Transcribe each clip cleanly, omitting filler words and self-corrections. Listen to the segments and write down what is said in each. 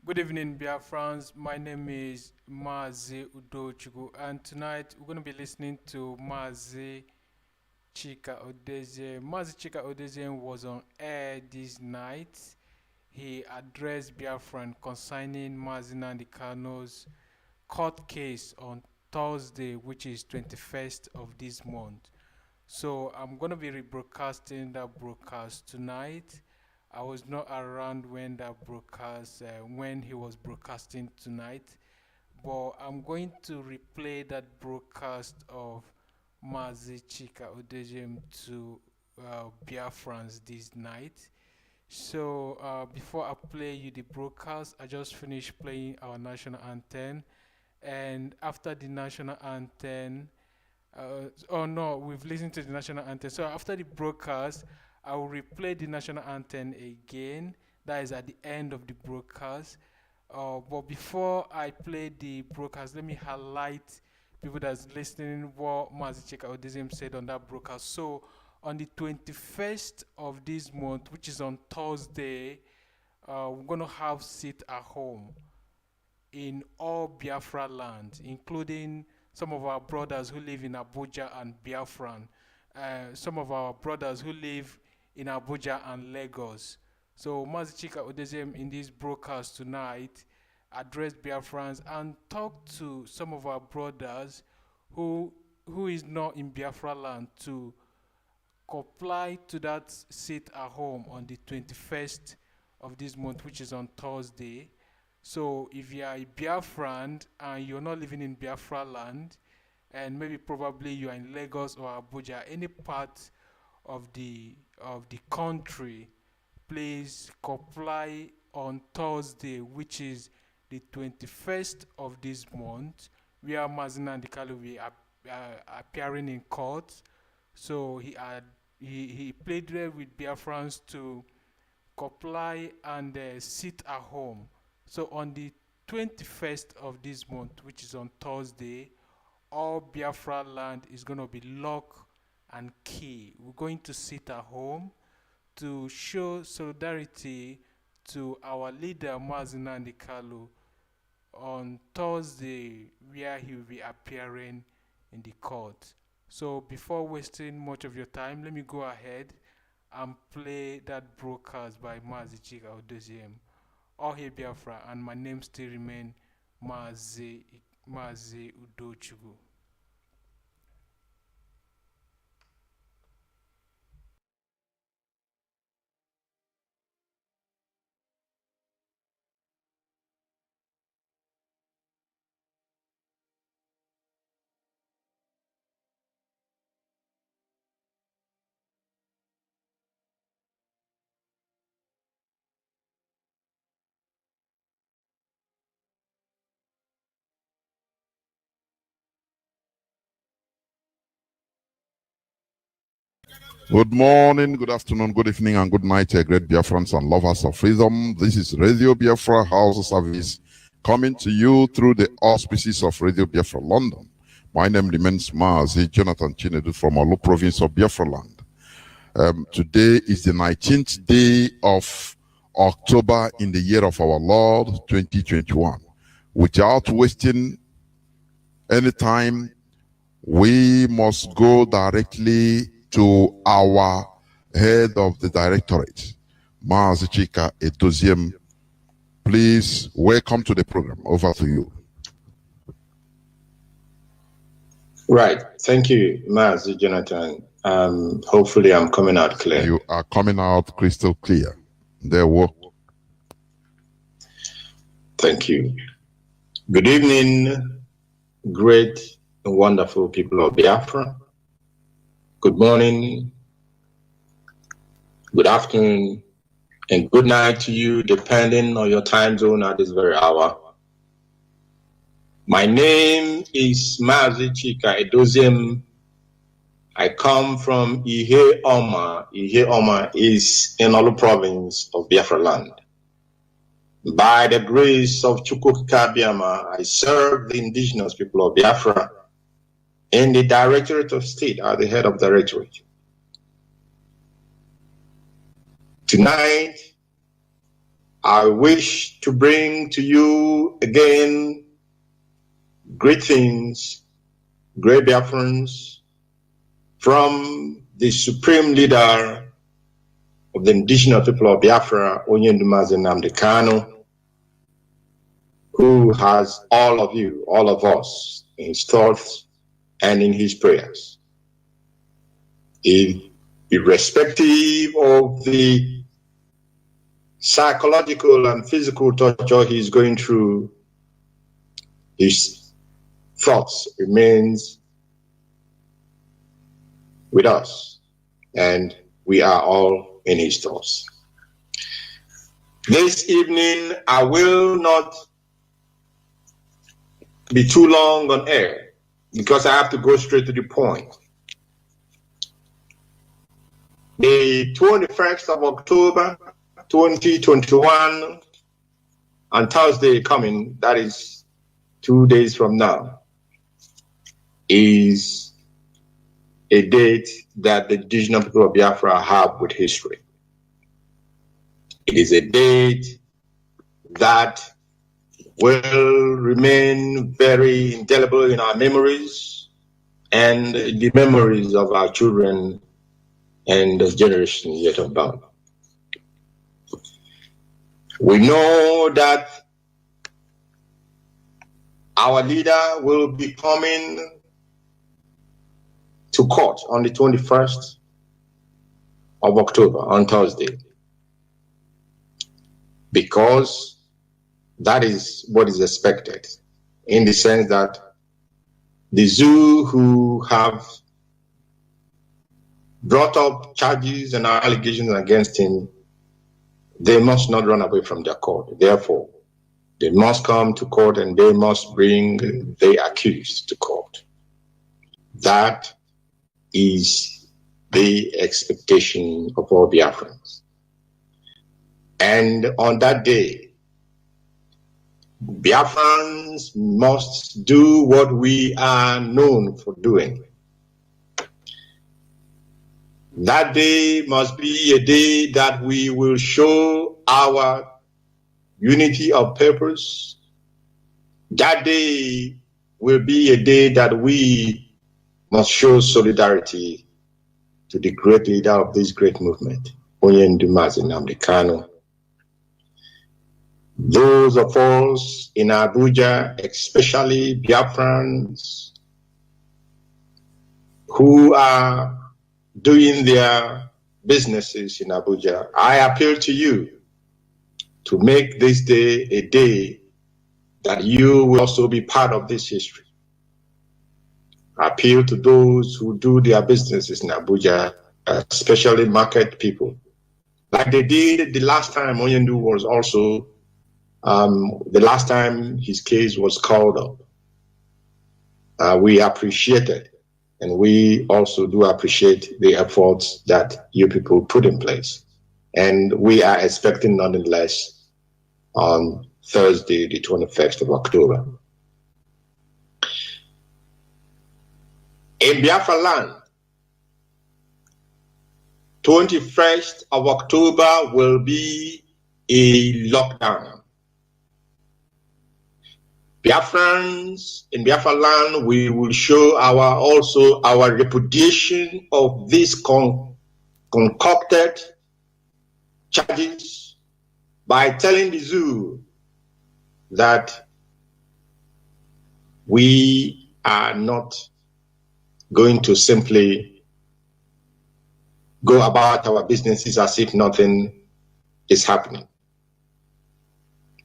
Good evening, Biafrans. My name is Mazi Udochukwu, and tonight we're going to be listening to Mazi Chika Edoziem. Mazi Chika Edoziem was on air this night. He addressed Biafran concerning Mazi Nnamdi Kanu's court case on Thursday, which is 21st of this month. So I'm going to be rebroadcasting that broadcast tonight. I was not around when that broadcast, when he was broadcasting tonight, but I'm going to replay that broadcast of Mazi Chika Edoziem to Biafrans this night. So before I play you the broadcast, I just finished playing our national anthem, and after the national anthem, oh no, we've listened to the national anthem. So after the broadcast, I will replay the national anthem again. That is at the end of the broadcast. But before I play the broadcast, let me highlight people that's listening what Mazi Chika Edoziem said on that broadcast. So on the 21st of this month, which is on Thursday, we're going to have sit at home in all Biafra land, including some of our brothers who live in Abuja and Biafran, some of our brothers who live in Abuja and Lagos. So Mazi Chika Edoziem in this broadcast tonight addressed Biafrans and talked to some of our brothers who is not in Biafra land to comply to that sit at home on the 21st of this month, which is on Thursday. So if you are a Biafran and you're not living in Biafra land, and maybe probably you are in Lagos or Abuja, any part of the country, please comply on Thursday, which is the 21st of this month, where Mazi Nnamdi Kanu will be appearing in court. So he played with Biafrans to comply and sit at home. So on the 21st of this month, which is on Thursday, all Biafra land is going to be locked and key. We're going to sit at home to show solidarity to our leader Mazi Nnamdi Kanu on Thursday, where he will be appearing in the court. So before wasting much of your time, let me go ahead and play that broadcast by Mazi Chika Edoziem. All hail Biafra, and my name still remains Mazi Udochukwu. Good morning, good afternoon, good evening, and good night, great Biafrans and lovers of freedom. This is Radio Biafra House Service coming to you through the auspices of Radio Biafra London. My name remains Mazi Jonathan Chinedu from Olu province of Biafra land. Today is the 19th day of October in the year of our Lord 2021. Without wasting any time, we must go directly to our head of the Directorate, Mazi Chika Edoziem. Please welcome to the program. Over to you. Right. Thank you, Mazi Jonathan. Hopefully I'm coming out clear. You are coming out crystal clear. There were. Thank you. Good evening, great and wonderful people of Biafra. Good morning, good afternoon, and good night to you, depending on your time zone at this very hour. My name is Mazi Chika Edoziem. I come from Ihe Oma. Ihe Oma is in Olu province of Biafra land. By the grace of Chukwu Kabiama, I serve the indigenous people of Biafra in the Directorate of State, at the head of Directorate. Tonight, I wish to bring to you again greetings, great Biafrans, from the supreme leader of the indigenous people of Biafra, Mazi Nnamdi Kanu, who has all of you, all of us, in his thoughts and in his prayers. Irrespective of the psychological and physical torture he's going through, his thoughts remains with us, and we are all in his thoughts. This evening, I will not be too long on air because I have to go straight to the point. The 21st of October, 2021, on Thursday coming, that is 2 days from now, is a date that the indigenous people of Biafra have with history. It is a date that will remain very indelible in our memories and the memories of our children and the generation yet unborn. We know that our leader will be coming to court on the 21st of October, on Thursday, because that is what is expected, in the sense that the zoo who have brought up charges and allegations against him, they must not run away from their court. Therefore, they must come to court and they must bring the accused to court. That is the expectation of all Biafrans. And on that day, Biafrans must do what we are known for doing. That day must be a day that we will show our unity of purpose. That day will be a day that we must show solidarity to the great leader of this great movement, Mazi Nnamdi Kanu. Those of us in Abuja, especially Biafrans, who are doing their businesses in Abuja, I appeal to you to make this day a day that you will also be part of this history. I appeal to those who do their businesses in Abuja, especially market people, like they did the last time Onyendu was also, the last time his case was called up. We appreciate it, and we also do appreciate the efforts that you people put in place. And we are expecting nonetheless on Thursday, the 21st of October. In Biafra land, 21st of October will be a lockdown. Biafrans in Biafra land, we will show our repudiation of these concocted charges by telling the zoo that we are not going to simply go about our businesses as if nothing is happening.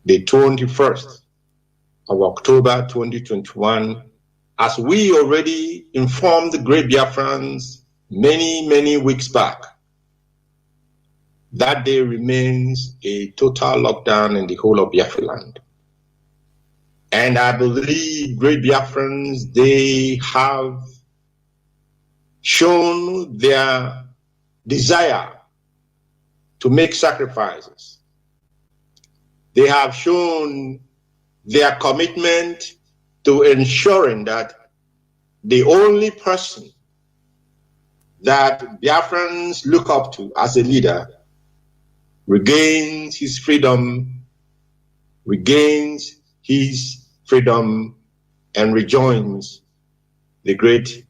The 21st of October 2021, as we already informed the great Biafrans many weeks back, that day remains a total lockdown in the whole of Biafra land. And I believe great Biafrans, they have shown their desire to make sacrifices. They have shown their commitment to ensuring that the only person that Biafrans look up to as a leader regains his freedom regains his freedom and rejoins the great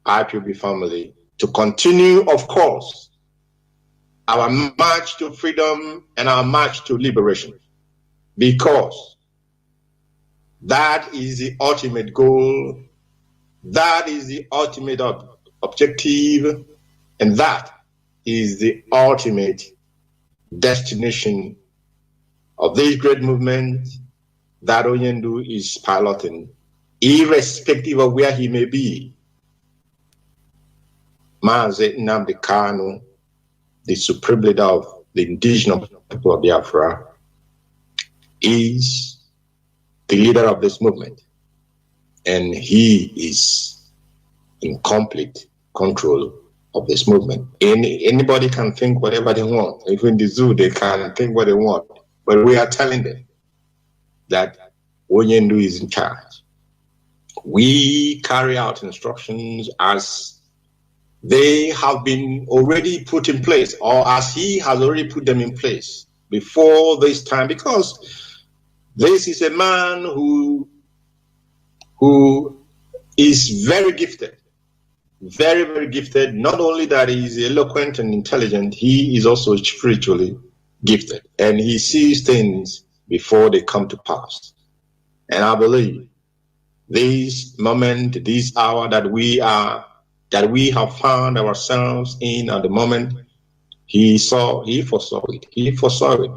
IPOB family to continue, of course, our march to freedom and our march to liberation, because that is the ultimate goal, that is the ultimate objective, and that is the ultimate destination of this great movement that Onyendu is piloting, irrespective of where he may be. Mazi Nnamdi Kanu, the supreme leader of the indigenous people of Biafra, is the leader of this movement, and he is in complete control of this movement. Anybody can think whatever they want. Even the zoo, they can think what they want, but we are telling them that Onyendu is in charge. We carry out instructions as they have been already put in place, or as he has already put them in place before this time, because this is a man who is very gifted, very, very gifted. Not only that he is eloquent and intelligent, he is also spiritually gifted, and he sees things before they come to pass. And I believe this moment, this hour that we have found ourselves in at the moment, he foresaw it.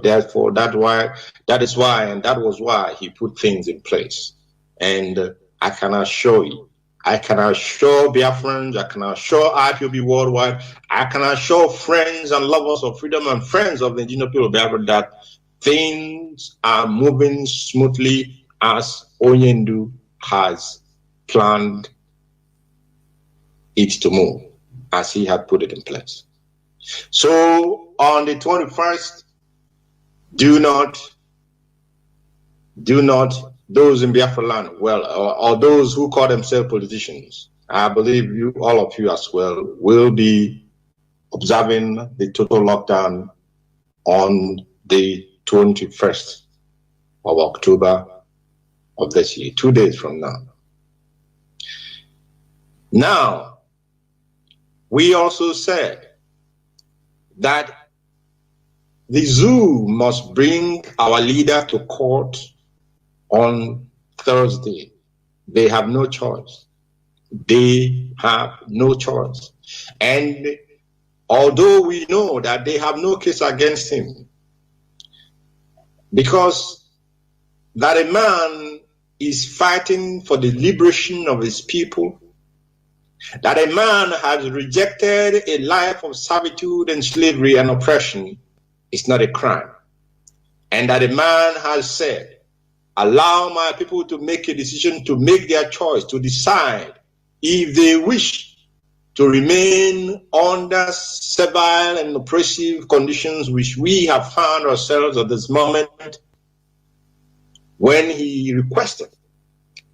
Therefore, that was why he put things in place. And I can assure you, I can assure Biafrans, I can assure IPOB worldwide, I can assure friends and lovers of freedom and friends of the indigenous people of Biafra that things are moving smoothly as Onyendu has planned it to move, as he had put it in place. So on the 21st, do not those in Biafra land, well, or those who call themselves politicians, I believe all of you as well, will be observing the total lockdown on the 21st of October of this year, 2 days from now. Now, we also said that the zoo must bring our leader to court on Thursday. They have no choice. They have no choice. And although we know that they have no case against him, because that a man is fighting for the liberation of his people, that a man has rejected a life of servitude and slavery and oppression is not a crime. And that a man has said, allow my people to make a decision, to make their choice, to decide if they wish to remain under servile and oppressive conditions which we have found ourselves at this moment, when he requested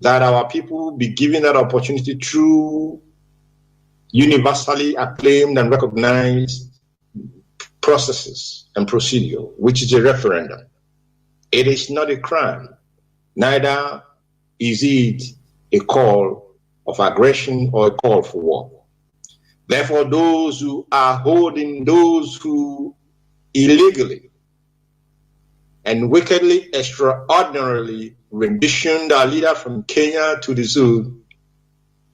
that our people be given that opportunity through universally acclaimed and recognized processes and procedure, which is a referendum. It is not a crime, neither is it a call of aggression or a call for war. Therefore, those who are holding, those who illegally and wickedly, extraordinarily renditioned our leader from Kenya to the zoo,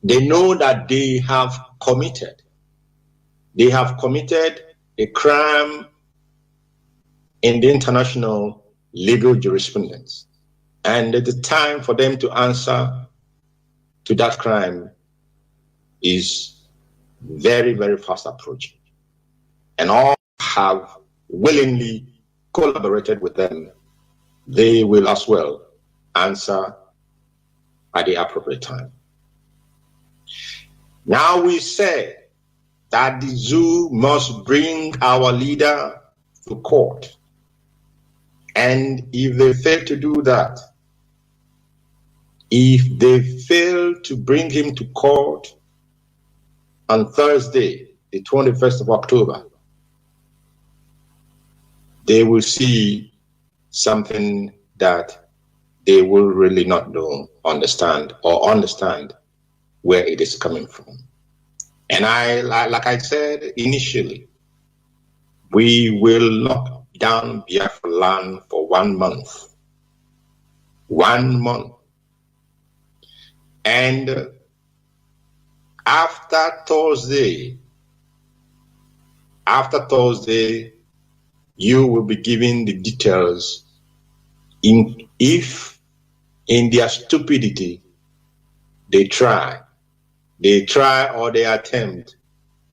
they know that they have committed a crime in the international legal jurisprudence. And the time for them to answer to that crime is very, very fast approaching. And all have willingly collaborated with them. They will as well answer at the appropriate time. Now we say that the zoo must bring our leader to court. And if they fail to do that, if they fail to bring him to court on Thursday, the 21st of October, they will see something that they will really not understand where it is coming from. And like I said initially, we will lock down Biafra land for 1 month. 1 month. And after Thursday, you will be given the details if in their stupidity they try or they attempt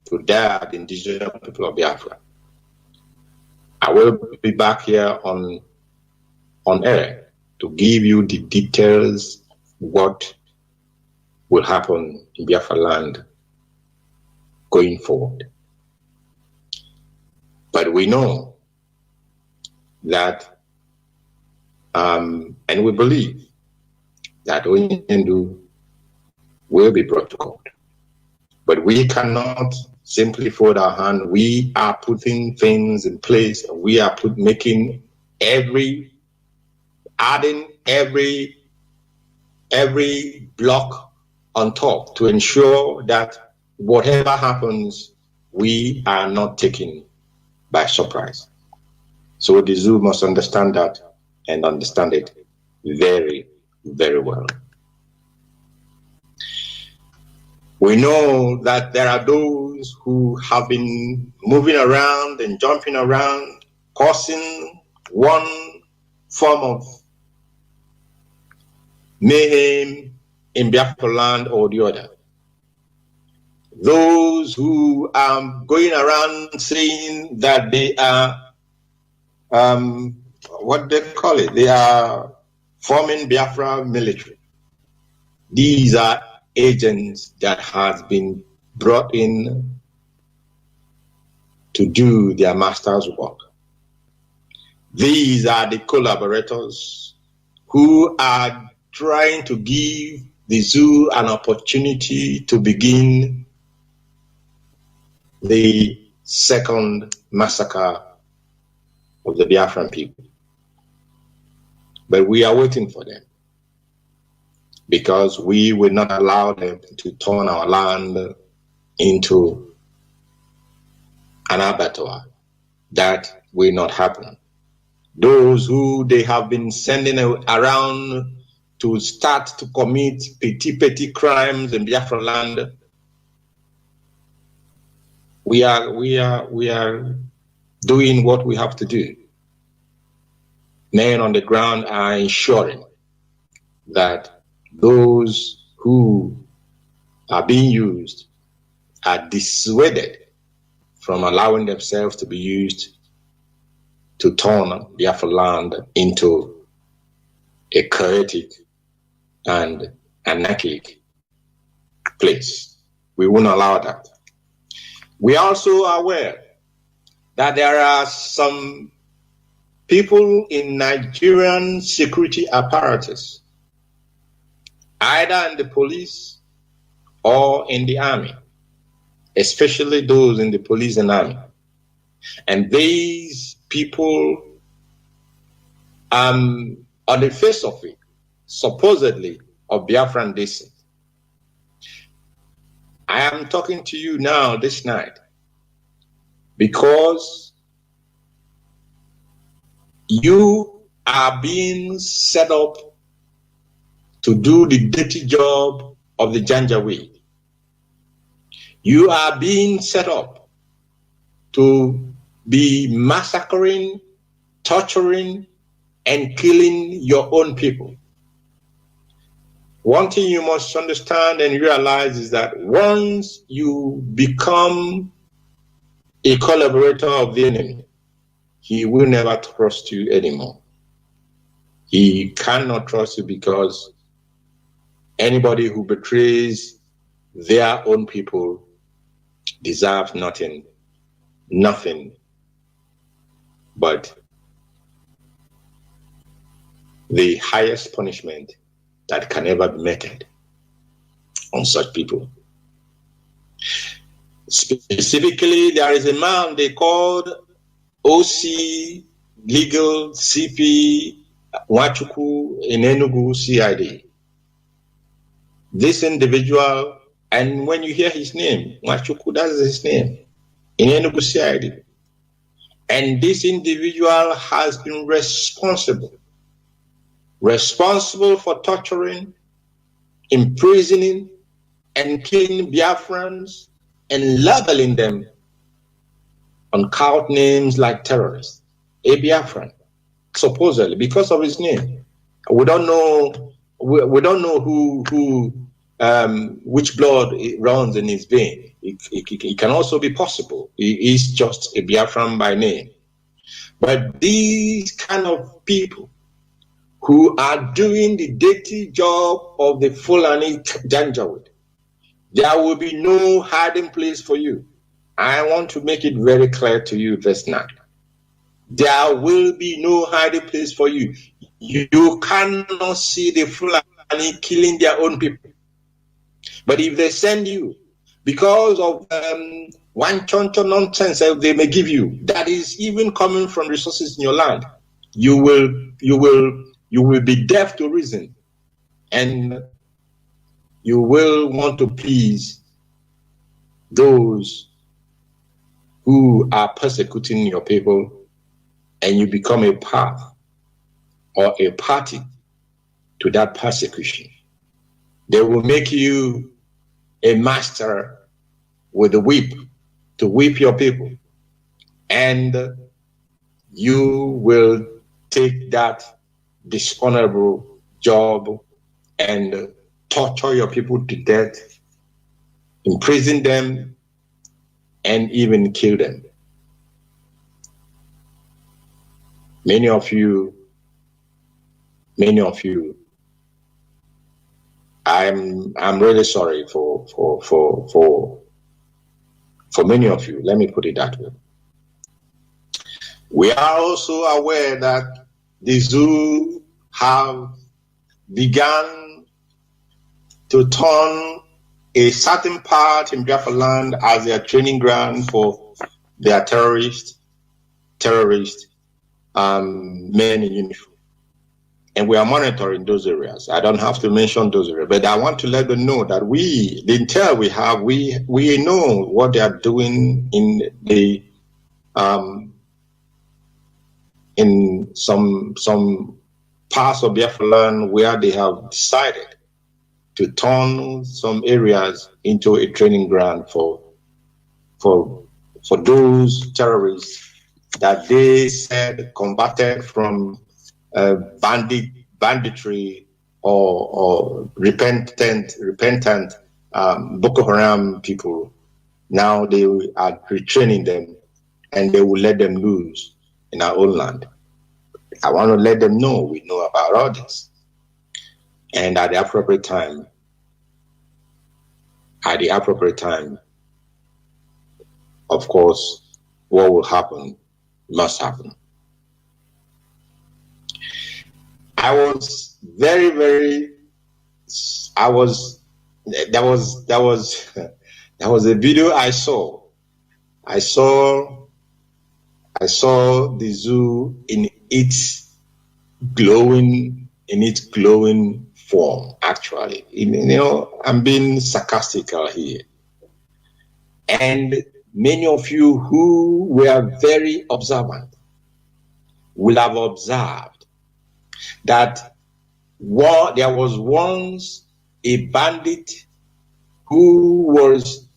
to dare the indigenous people of Biafra. I will be back here on air to give you the details what will happen in Biafra land going forward. But we know that, and we believe that Onyendu will be brought to court. But we cannot simply fold our hand. We are putting things in place. We are adding every block on top to ensure that whatever happens, we are not taken by surprise. So the zoo must understand that and understand it very, very well. We know that there are those who have been moving around and jumping around, causing one form of mayhem in Biafra land or the other. Those who are going around saying that they are, what they call it, they are forming Biafra military. These are agents that has been brought in to do their master's work. These are the collaborators who are trying to give the zoo an opportunity to begin the second massacre of the Biafran people. But we are waiting for them, because we will not allow them to turn our land into an abattoir. That will not happen. Those who they have been sending around to start to commit petty crimes in Biafra land, we are doing what we have to do. Men on the ground are ensuring that those who are being used are dissuaded from allowing themselves to be used to turn Biafra land into a chaotic and anarchic place. We won't allow that. We are also aware that there are some people in Nigerian security apparatus, either in the police or in the army, especially those in the police and army. And these people, on the face of it, supposedly of Biafran descent. I am talking to you now this night because you are being set up to do the dirty job of the Janjaweed. You are being set up to be massacring, torturing, and killing your own people. One thing you must understand and realize is that once you become a collaborator of the enemy, he will never trust you anymore. He cannot trust you because anybody who betrays their own people deserves nothing but the highest punishment that can ever be meted on such people. Specifically, there is a man they called OC Legal CP Udochukwu in Enugu CID. This individual, and when you hear his name, Udochukwu, that is his name, in Enugu CID. And this individual has been responsible for torturing, imprisoning, and killing Biafrans and labeling them on cult names like terrorists. A Biafran, supposedly, because of his name. We don't know. We don't know which blood runs in his vein. It can also be possible. He is just a Biafran by name. But these kind of people who are doing the dirty job of the Fulani Janjaweed, there will be no hiding place for you. I want to make it very clear to you this night. There will be no hiding place for you. You cannot see the Fulani killing their own people. But if they send you, because of one choncho nonsense that they may give you, that is even coming from resources in your land, you will be deaf to reason, and you will want to please those who are persecuting your people, and you become a part or a party to that persecution. They will make you a master with a whip to whip your people, and you will take that dishonorable job and torture your people to death, imprison them, and even kill them. Many of you, I'm really sorry for many of you. Let me put it that way. We are also aware that the zoo have begun to turn a certain part in Biafra land as their training ground for their terrorist men in uniform. And we are monitoring those areas. I don't have to mention those areas, but I want to let them know that the intel we have, we know what they are doing in the in some parts of Biafra land where they have decided to turn some areas into a training ground for those terrorists that they said converted from banditry or repentant Boko Haram people. Now they are retraining them, and they will let them loose in our own land. I want to let them know we know about all this, and at the appropriate time, of course, what will happen must happen. There was a video I saw. I saw the zoo in its glowing form, actually. I'm being sarcastical here. And many of you who were very observant will have observed that there was once a bandit who was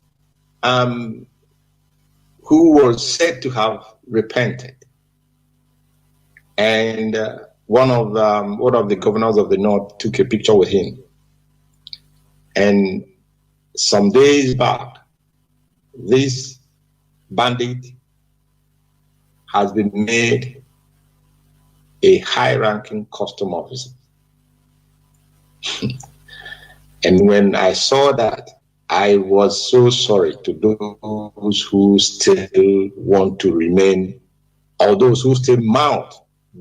said to have repented, and one of the governors of the north took a picture with him. And some days back, this bandit has been made a high-ranking custom officer. And when I saw that, I was so sorry to those who still want to remain, or those who still mount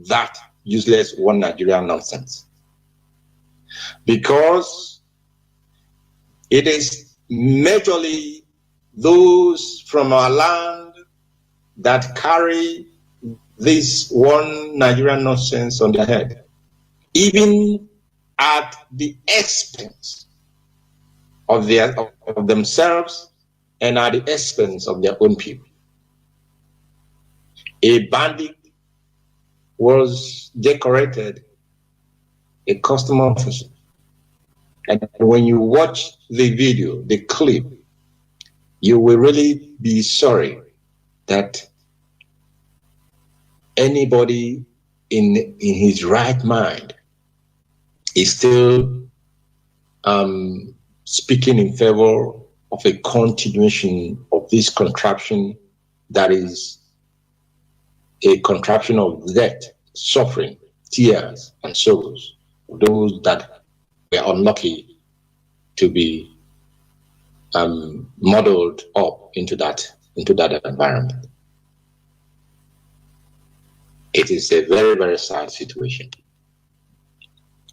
that useless one Nigeria nonsense. Because it is majorly those from our land that carry this one Nigerian nonsense on their head. even at the expense of themselves and at the expense of their own people. A bandit was decorated a custom officer. And when you watch the video, the clip, you will really be sorry that anybody in his right mind is still speaking in favor of a continuation of this contraption that is a contraption of death, suffering, tears, and sorrows, those that were unlucky to be modeled up into that environment. It is a very, very sad situation.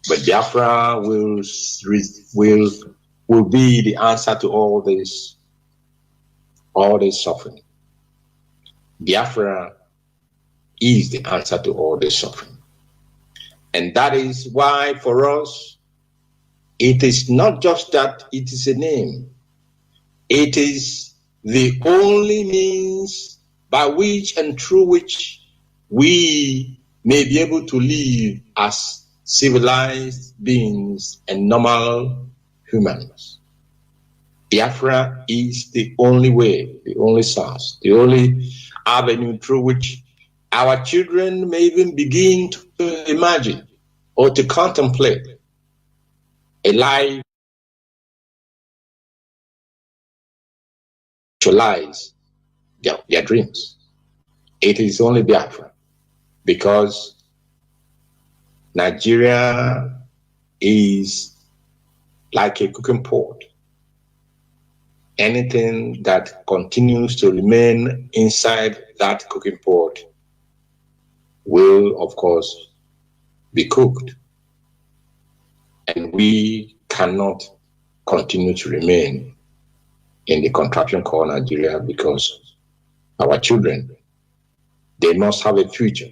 But Biafra will be the answer to all this suffering. Biafra is the answer to all this suffering. And that is why for us, it is not just that it is a name. It is the only means by which and through which we may be able to live as civilized beings and normal humans. Biafra is the only way, the only source, the only avenue through which our children may even begin to imagine or to contemplate a life to realize their dreams. It is only Biafra, because Nigeria is like a cooking pot. Anything that continues to remain inside that cooking pot will, of course, be cooked. And we cannot continue to remain in the contraption called Nigeria, because our children, they must have a future.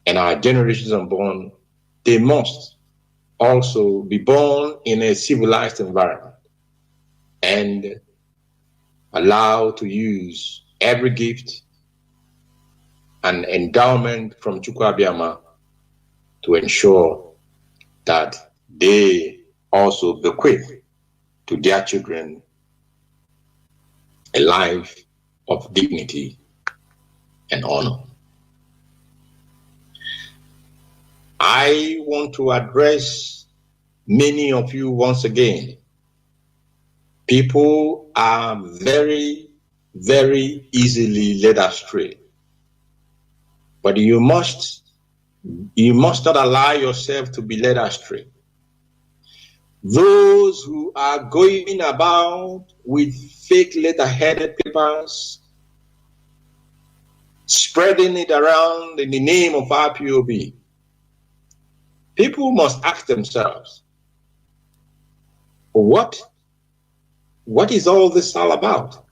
And our generations unborn, they must also be born in a civilized environment and allowed to use every gift and endowment from Chukwu Abiyama to ensure that they also bequeath to their children a life of dignity and honor. I want to address many of you once again. People are very, very easily led astray. But you must not allow yourself to be led astray. Those who are going about with fake letter-headed papers, spreading it around in the name of IPOB, people must ask themselves, what is all this all about?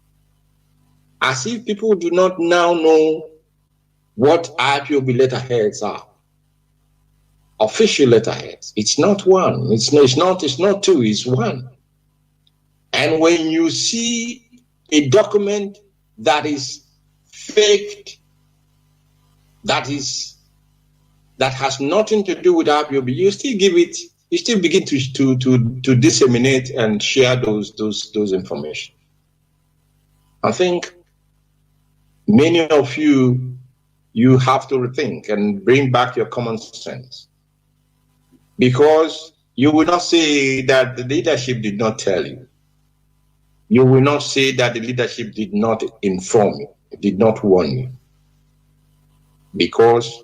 As if people do not now know what IPOB letterheads are. Official letterheads. It's not one. It's not two. It's one. And when you see a document that is faked, that has nothing to do with IPOB, you still begin to disseminate and share those information. I think many of you have to rethink and bring back your common sense, because you will not say that the leadership did not tell you. You will not say that the leadership did not inform you, did not warn you, because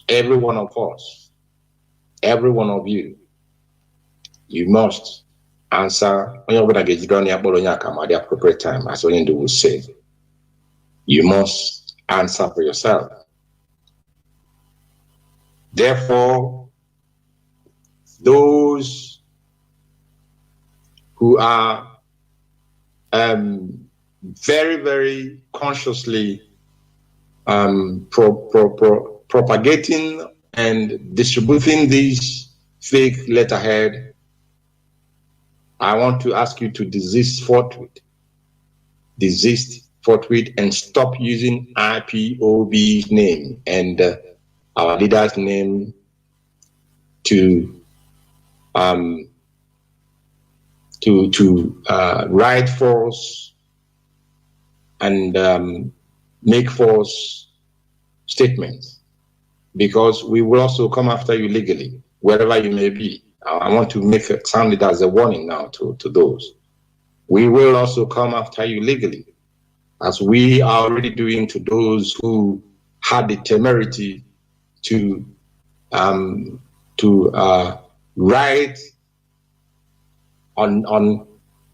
every one of us, every one of you must answer at the appropriate time, as Oyendo will say. You must answer for yourself. Therefore, those who are very, very consciously propagating and distributing this fake letterhead, I want to ask you to desist forthwith. Desist forthwith and stop using IPOB's name and our leader's name to write false and make false statements, because we will also come after you legally, wherever you may be. I want to make it sound it as a warning now to those. We will also come after you legally, as we are already doing to those who had the temerity to write on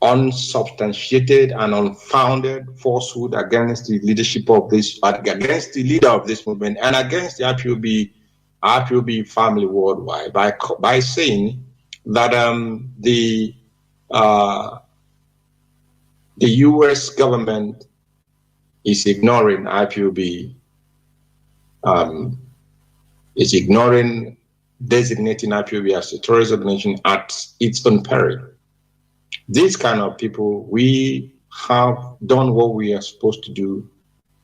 unsubstantiated and unfounded falsehood against the leadership of this, against the leader of this movement, and against the IPOB family worldwide by saying that the U.S. government is ignoring IPOB, is ignoring designating IPOB as a terrorist organization at its own peril. These kind of people, we have done what we are supposed to do,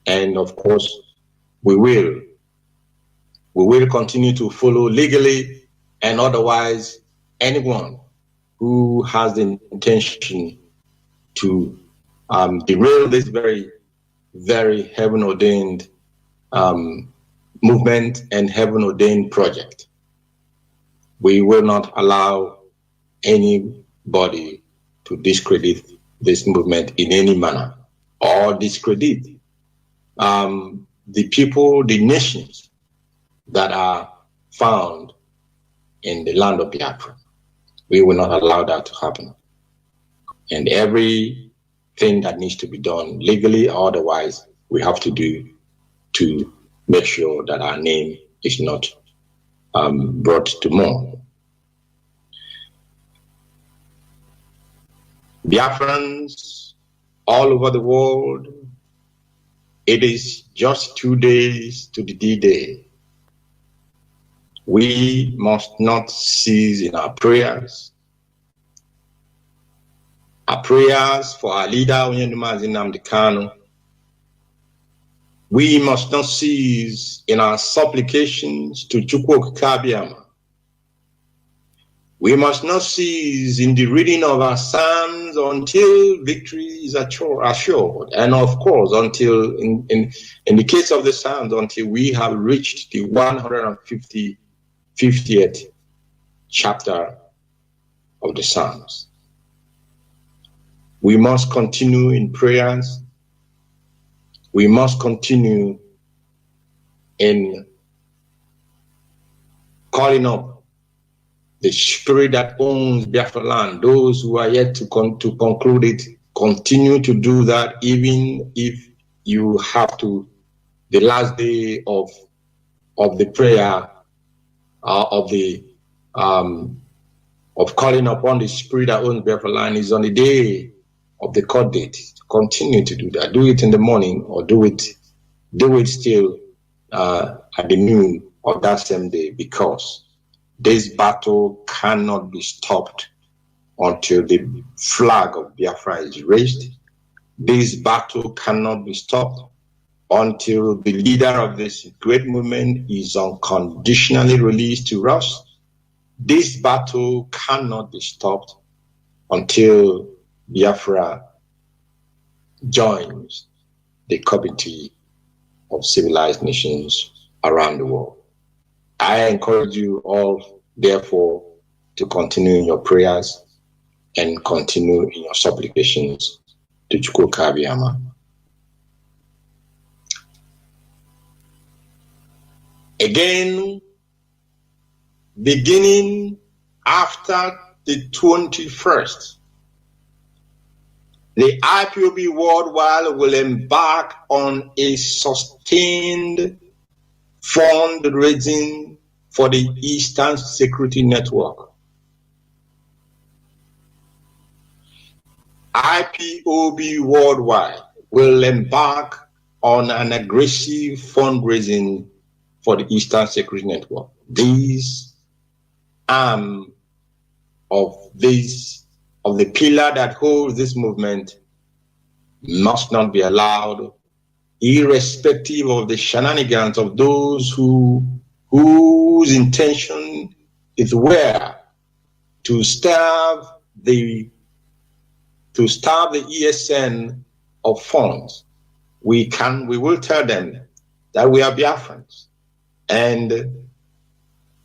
and of course, we will continue to follow legally and otherwise anyone who has the intention to derail this very, very heaven-ordained movement and heaven-ordained project. We will not allow anybody to discredit this movement in any manner, or discredit the people, the nations that are found in the land of Biafra. We will not allow that to happen. And everything that needs to be done legally or otherwise, we have to do to make sure that our name is not brought to mourn. Biafrans all over the world, it is just 2 days to the D-Day. We must not cease in our prayers for our leader, Nnamdi Kanu. We must not cease in our supplications to Udochukwu. We must not cease in the reading of our psalms until victory is assured. And of course, until, in the case of the psalms, until we have reached the 150th chapter of the psalms. We must continue in prayers. We must continue in calling up the spirit that owns Biafra land. Those who are yet to conclude it, continue to do that, even if you have to, the last day of the prayer, of calling upon the spirit that owns Biafra land is on the day of the court date. Continue to do that. Do it in the morning, or do it still at the noon of that same day, because this battle cannot be stopped until the flag of Biafra is raised. This battle cannot be stopped until the leader of this great movement is unconditionally released to us. This battle cannot be stopped until Biafra joins the community of civilized nations around the world. I encourage you all, therefore, to continue in your prayers and continue in your supplications to Udochukwu. Again, beginning after the 21st, the IPOB worldwide will embark on a sustained fundraising for the Eastern Security Network. IPOB worldwide will embark on an aggressive fundraising for the Eastern Security Network. These arm of the pillar that holds this movement must not be allowed, irrespective of the shenanigans of those whose intention is to starve the ESN of funds. We will tell them that we are Biafrans. And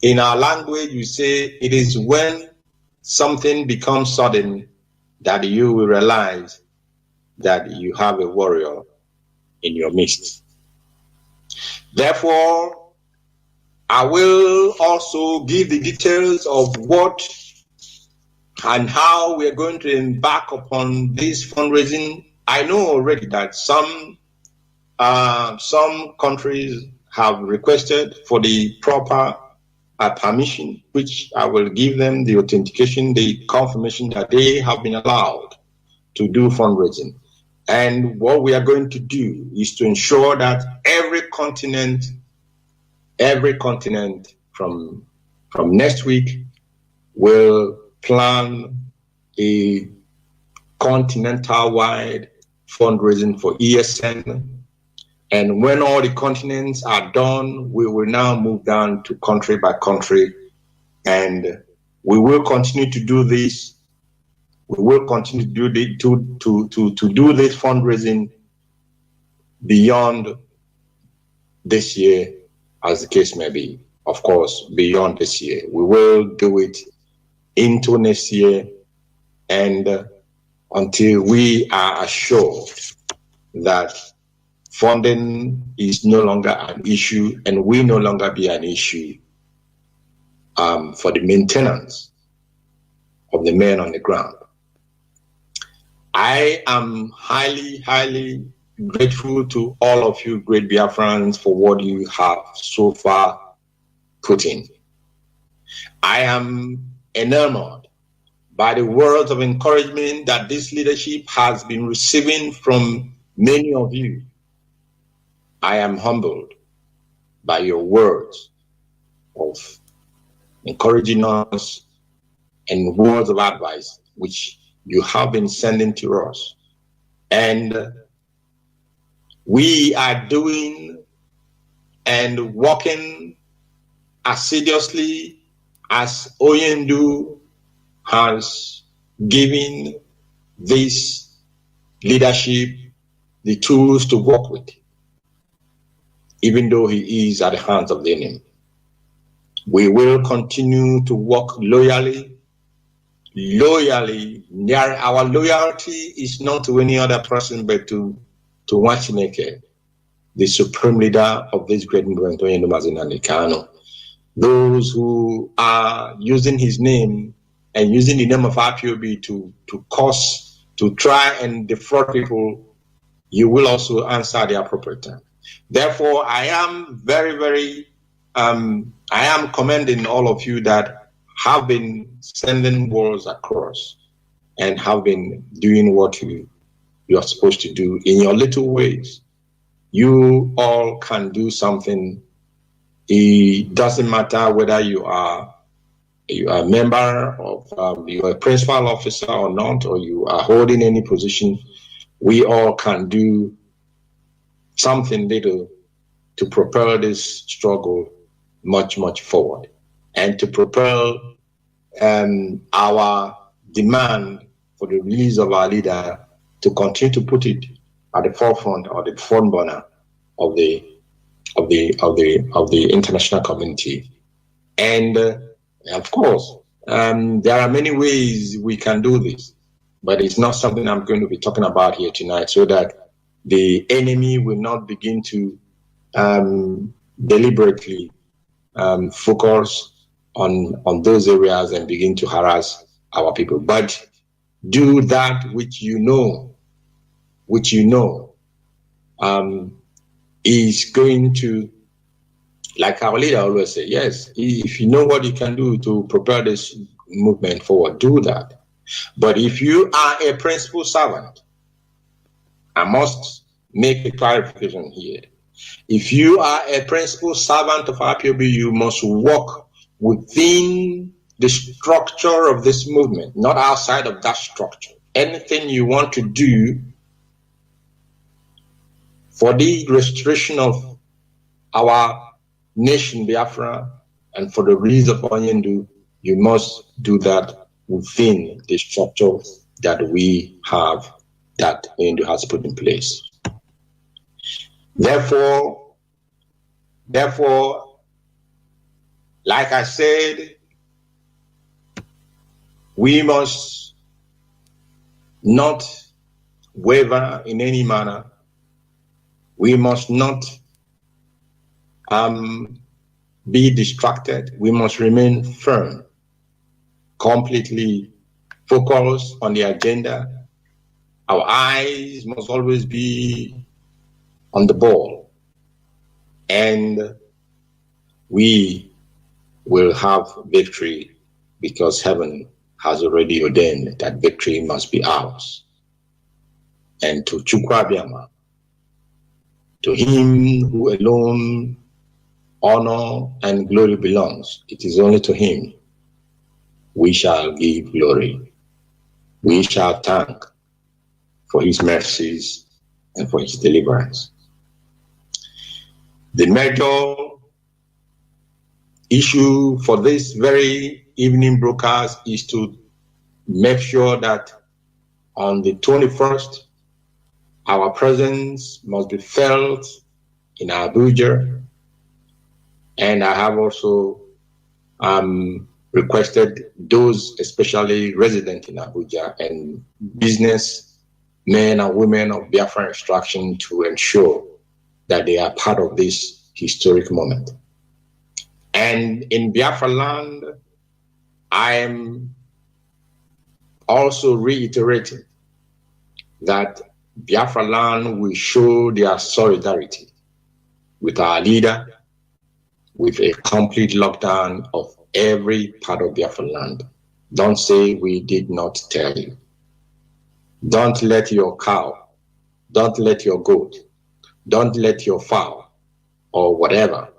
in our language, we say it is when something becomes sudden that you will realize that you have a warrior in your midst. Therefore, I will also give the details of what and how we are going to embark upon this fundraising. I know already that some countries have requested for the proper permission, which I will give them the authentication, the confirmation that they have been allowed to do fundraising. And what we are going to do is to ensure that every continent from next week will plan a continental-wide fundraising for ESN. And when all the continents are done, we will now move down to country by country. And we will continue to do this. We will continue to do this fundraising beyond this year, as the case may be. Of course, beyond this year. We will do it into next year, and until we are assured that funding is no longer an issue and will no longer be an issue for the maintenance of the men on the ground. I am highly, highly grateful to all of you great Biafrans for what you have so far put in. I am enamored by the words of encouragement that this leadership has been receiving from many of you. I am humbled by your words of encouraging us and words of advice which you have been sending to us. And we are doing and working assiduously as Oyendu has given this leadership the tools to work with, even though he is at the hands of the enemy. We will continue to work loyally. Our loyalty is not to any other person but to Wachineke, the supreme leader of this great movement, Nnamdi Kanu. Those who are using his name and using the name of IPOB to try and defraud people, you will also answer the appropriate time. Therefore, I am I am commending all of you that have been sending words across and have been doing what you are supposed to do in your little ways. You all can do something. It doesn't matter whether you are a member of, you are a principal officer or not, or you are holding any position. We all can do something little to propel this struggle much, much forward, and to propel our demand for the release of our leader to continue to put it at the forefront or the front burner of the international community. And of course, there are many ways we can do this, but it's not something I'm going to be talking about here tonight, so that the enemy will not begin to deliberately focus on those areas and begin to harass our people. But do that which you know is going to, like our leader always say, yes, if you know what you can do to propel this movement forward, do that. But if you are a principal servant, I must make a clarification here. If you are a principal servant of IPOB, you must work within the structure of this movement, not outside of that structure. Anything you want to do for the restoration of our nation, Biafra, and for the release of Onyendu, you must do that within the structure that we have, that Onyendu has put in place. Therefore, like I said, we must not waver in any manner. We must not be distracted. We must remain firm, completely focused on the agenda. Our eyes must always be on the ball, and we will have victory, because heaven has already ordained that victory must be ours. And to Chukwu Abịama, to him who alone honor and glory belongs, it is only to him we shall give glory. We shall thank for his mercies and for his deliverance. The major issue for this very evening broadcast is to make sure that on the 21st, our presence must be felt in Abuja. And I have also requested those, especially resident in Abuja and business men and women of Biafra extraction, to ensure that they are part of this historic moment. And in Biafra land, I am also reiterating that Biafra land will show their solidarity with our leader, with a complete lockdown of every part of Biafra land. Don't say we did not tell you. Don't let your cow, don't let your goat, don't let your fowl, or whatever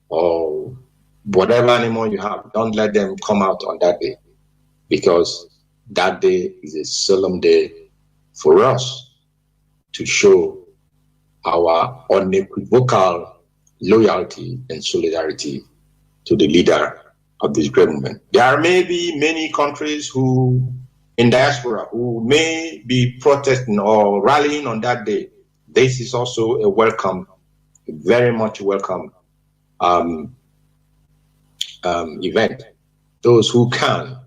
animal you have, don't let them come out on that day, because that day is a solemn day for us to show our unequivocal loyalty and solidarity to the leader of this great movement. There may be many countries who, in diaspora, who may be protesting or rallying on that day. This is also a welcome, very much welcome event. Those who can,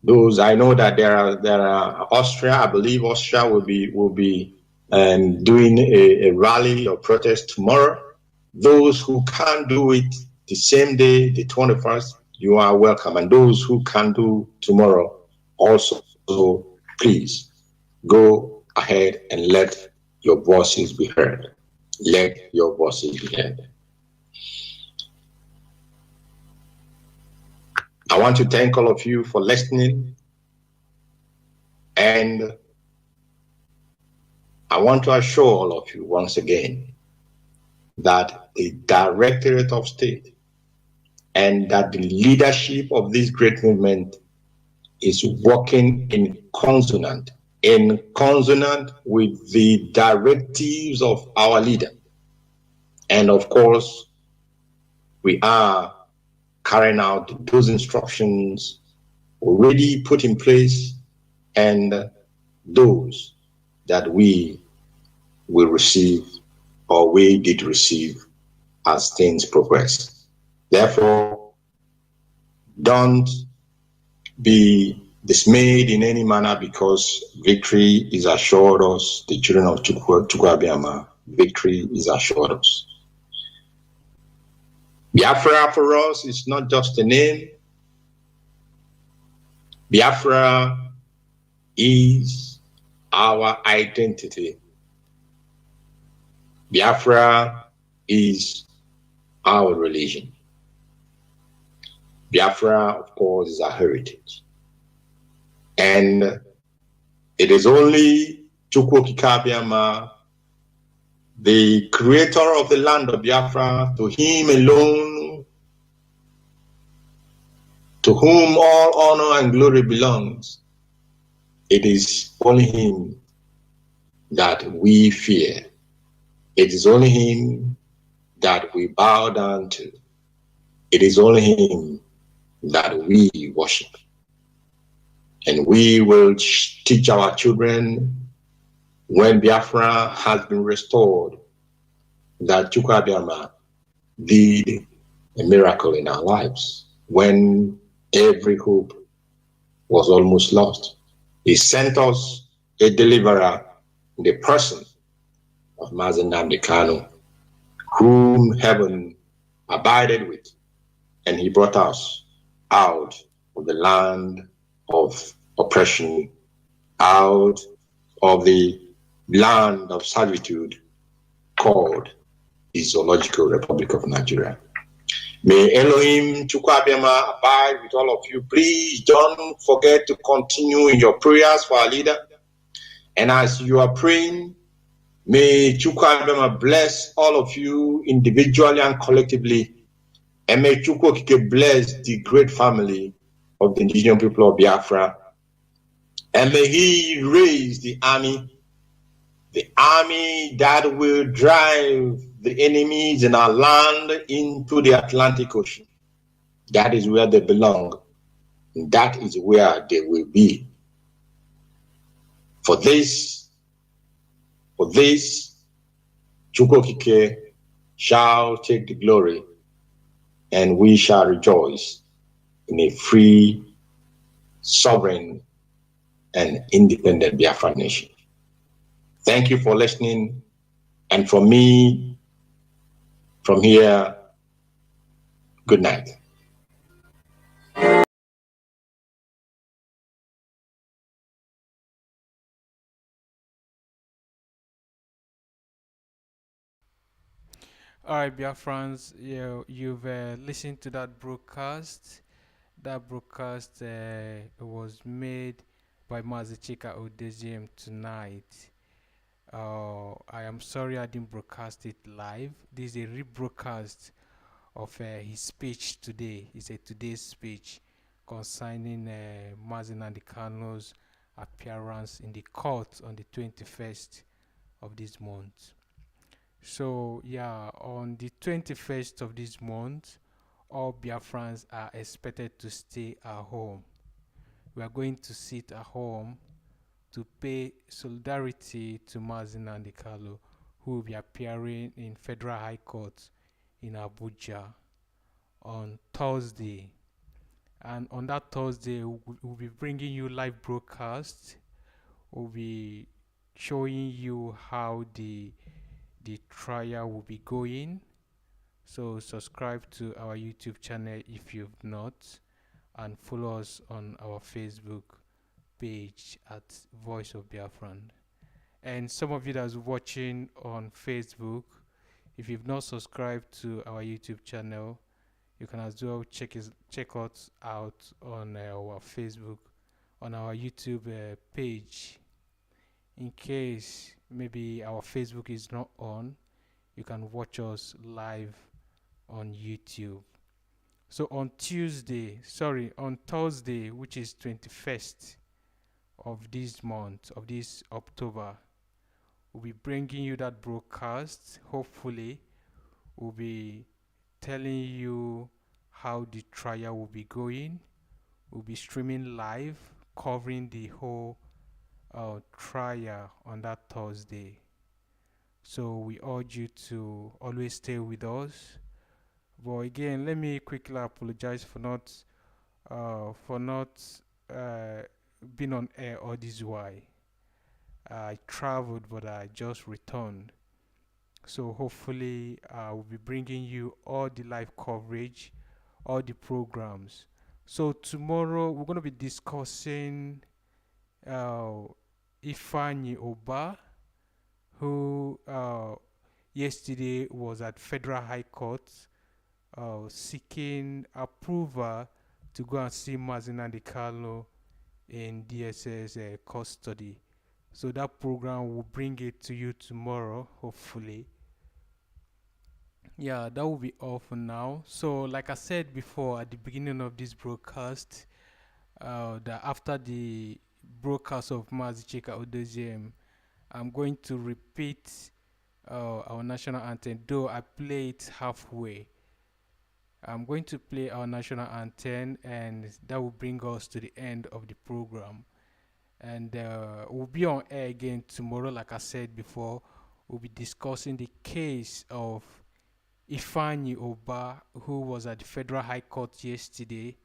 those, I know that there are Austria. I believe Austria will be doing a rally or protest tomorrow. Those who can't do it the same day, the 21st, you are welcome. And those who can do tomorrow also, so please go ahead and let your voices be heard. Let your voices be heard. I want to thank all of you for listening, and I want to assure all of you once again that the Directorate of State and that the leadership of this great movement is working in consonant with the directives of our leader. And of course, we are carrying out those instructions already put in place, and those that we will receive, or we did receive, as things progress. Therefore, don't be dismayed in any manner, because victory is assured us, the children of Chukwu Abịama, victory is assured us. Biafra for us is not just a name. Biafra is our identity. Biafra is our religion. Biafra, of course, is our heritage. And it is only Chukwu Abịama the creator of the land of Biafra, to him alone, to whom all honor and glory belongs. It is only him that we fear. It is only him that we bow down to. It is only him that we worship. And we will teach our children when Biafra has been restored that Chukwu Abịama did a miracle in our lives when every hope was almost lost. He sent us a deliverer in the person of Mazi Kanu, whom heaven abided with, and he brought us out of the land of oppression, out of the land of servitude called the Zoological Republic of Nigeria. May Elohim Chukwu Abịama abide with all of you. Please don't forget to continue in your prayers for our leader. And as you are praying, may Chukwu Abịama bless all of you individually and collectively. And may Chukwu Okike bless the great family of the indigenous people of Biafra. And may he raise the army that will drive the enemies in our land into the Atlantic Ocean. That is where they belong. And that is where they will be. For this, Chukwu Okike shall take the glory, and we shall rejoice in a free, sovereign, and independent Biafran nation. Thank you for listening. And for me, from here, good night. All right, Biafrans, you've listened to that broadcast. That broadcast was made by Mazi Chika Edoziem tonight. I am sorry I didn't broadcast it live. This is a rebroadcast of his speech today. It's a today's speech concerning Mazi Kanu's appearance in the court on the 21st of this month. So yeah, on the 21st of this month, all Biafrans are expected to stay at home. We are going to sit at home to pay solidarity to Mazi Kanu, who will be appearing in Federal High Court in Abuja on Thursday. And on that Thursday, we'll be bringing you live broadcasts. We'll be showing you how the trial will be going. So subscribe to our YouTube channel if you've not, and follow us on our Facebook page at Voice of Biafran. And some of you that's watching on Facebook, if you've not subscribed to our YouTube channel, you can as well check us out on our Facebook, on our YouTube page. In case maybe our Facebook is not on, you can watch us live on YouTube. So on Thursday, which is 21st of this month, of this October, we'll be bringing you that broadcast. Hopefully, we'll be telling you how the trial will be going. We'll be streaming live, covering the whole trial on that Thursday. So we urge you to always stay with us. But again, let me quickly apologize for not being on air all this while. I traveled, but I just returned. So hopefully, we'll be bringing you all the live coverage, all the programs. So tomorrow we're going to be discussing Ifeanyi Oba, who yesterday was at Federal High Court seeking approval to go and see Mazi Kanu in DSS custody. So that program will bring it to you tomorrow, hopefully. Yeah, that will be all for now. So, like I said before at the beginning of this broadcast, that after the broadcast of Mazi Chika Edoziem, I'm going to repeat our national anthem, though I play it halfway. I'm going to play our national anthem, and that will bring us to the end of the program. And we'll be on air again tomorrow, like I said before. We'll be discussing the case of Ifeanyi Oba, who was at the Federal High Court yesterday,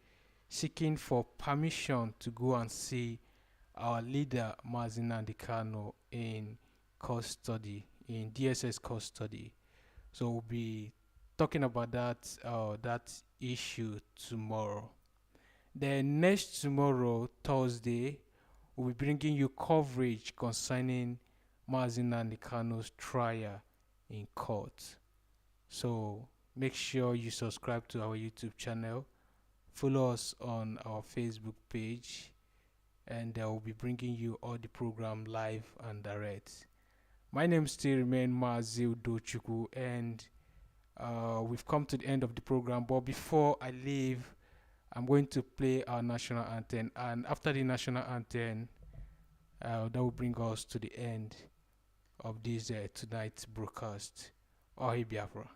seeking for permission to go and see our leader, Nnamdi Kanu, in custody, in DSS custody. So we'll be talking about that issue tomorrow. Then next tomorrow, Thursday, we'll be bringing you coverage concerning Nnamdi Kanu's trial in court. So make sure you subscribe to our YouTube channel, follow us on our Facebook page, and I will be bringing you all the program live and direct. My name still remains Mazi Udochukwu, and we've come to the end of the program. But before I leave, I'm going to play our national anthem, and after the national anthem, that will bring us to the end of this tonight's broadcast. Ohi Biafra.